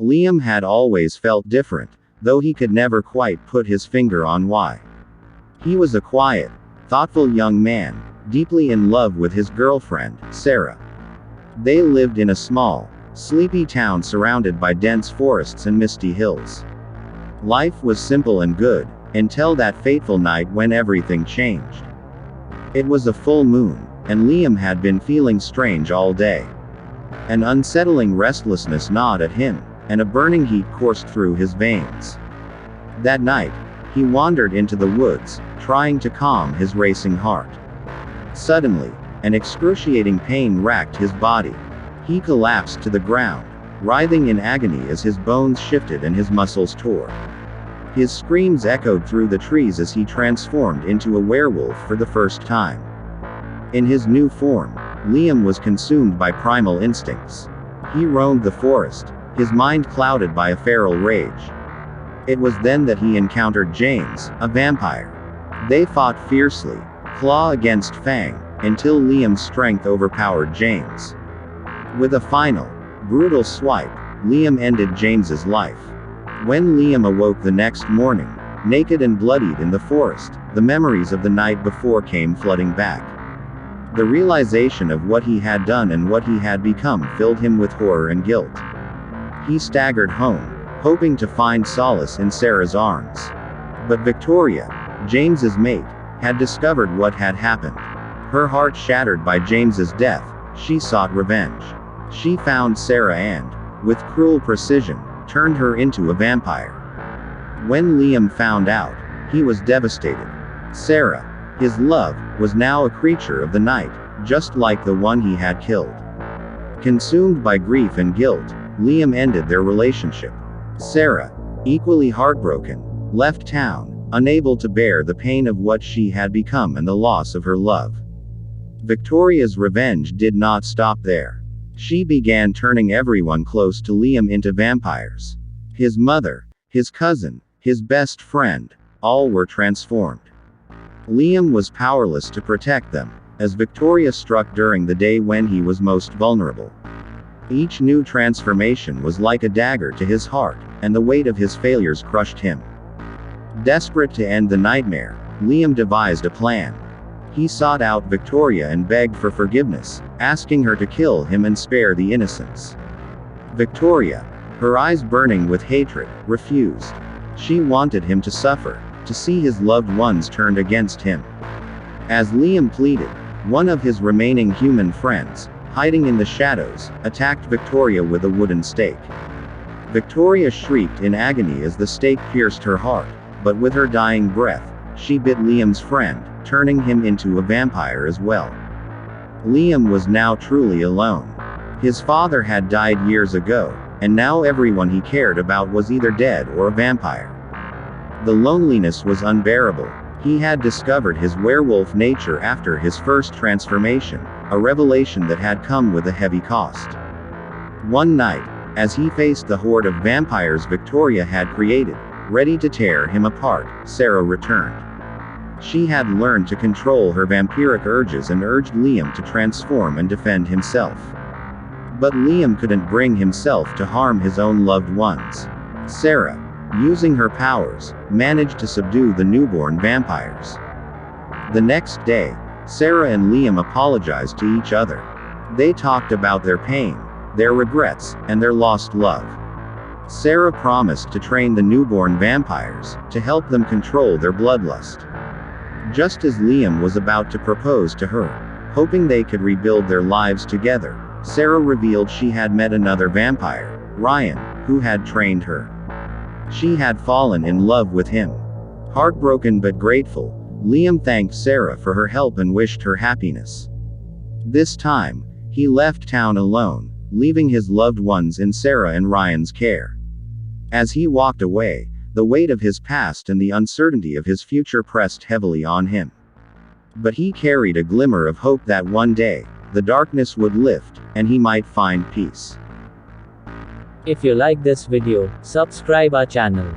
Liam had always felt different, though he could never quite put his finger on why. He was a quiet, thoughtful young man, deeply in love with his girlfriend, Sarah. They lived in a small, sleepy town surrounded by dense forests and misty hills. Life was simple and good, until that fateful night when everything changed. It was a full moon, and Liam had been feeling strange all day. An unsettling restlessness gnawed at him, and a burning heat coursed through his veins. That night, he wandered into the woods, trying to calm his racing heart. Suddenly, an excruciating pain racked his body. He collapsed to the ground, writhing in agony as his bones shifted and his muscles tore. His screams echoed through the trees as he transformed into a werewolf for the first time. In his new form, Liam was consumed by primal instincts. He roamed the forest, his mind clouded by a feral rage. It was then that he encountered James, a vampire. They fought fiercely, claw against fang, until Liam's strength overpowered James. With a final, brutal swipe, Liam ended James's life. When Liam awoke the next morning, naked and bloodied in the forest, the memories of the night before came flooding back. The realization of what he had done and what he had become filled him with horror and guilt. He staggered home, hoping to find solace in Sarah's arms. But Victoria, James's mate, had discovered what had happened. Her heart shattered by James's death, she sought revenge. She found Sarah and, with cruel precision, turned her into a vampire. When Liam found out, he was devastated. Sarah, his love, was now a creature of the night, just like the one he had killed. Consumed by grief and guilt, Liam ended their relationship. Sarah, equally heartbroken, left town, unable to bear the pain of what she had become and the loss of her love. Victoria's revenge did not stop there. She began turning everyone close to Liam into vampires. His mother, his cousin, his best friend, all were transformed. Liam was powerless to protect them, as Victoria struck during the day when he was most vulnerable. Each new transformation was like a dagger to his heart, and the weight of his failures crushed him. Desperate to end the nightmare, Liam devised a plan. He sought out Victoria and begged for forgiveness, asking her to kill him and spare the innocents. Victoria, her eyes burning with hatred, refused. She wanted him to suffer, to see his loved ones turned against him. As Liam pleaded, one of his remaining human friends, hiding in the shadows, attacked Victoria with a wooden stake. Victoria shrieked in agony as the stake pierced her heart, but with her dying breath, she bit Liam's friend, turning him into a vampire as well. Liam was now truly alone. His father had died years ago, and now everyone he cared about was either dead or a vampire. The loneliness was unbearable. He had discovered his werewolf nature after his first transformation, a revelation that had come with a heavy cost. One night, as he faced the horde of vampires Victoria had created, ready to tear him apart, Sarah returned. She had learned to control her vampiric urges and urged Liam to transform and defend himself. But Liam couldn't bring himself to harm his own loved ones. Sarah, using her powers, managed to subdue the newborn vampires. The next day, Sarah and Liam apologized to each other. They talked about their pain, their regrets, and their lost love. Sarah promised to train the newborn vampires, to help them control their bloodlust. Just as Liam was about to propose to her, hoping they could rebuild their lives together, Sarah revealed she had met another vampire, Ryan, who had trained her. She had fallen in love with him. Heartbroken but grateful, Liam thanked Sarah for her help and wished her happiness. This time, he left town alone, leaving his loved ones in Sarah and Ryan's care. As he walked away, the weight of his past and the uncertainty of his future pressed heavily on him. But he carried a glimmer of hope that one day, the darkness would lift, and he might find peace. If you like this video, subscribe our channel.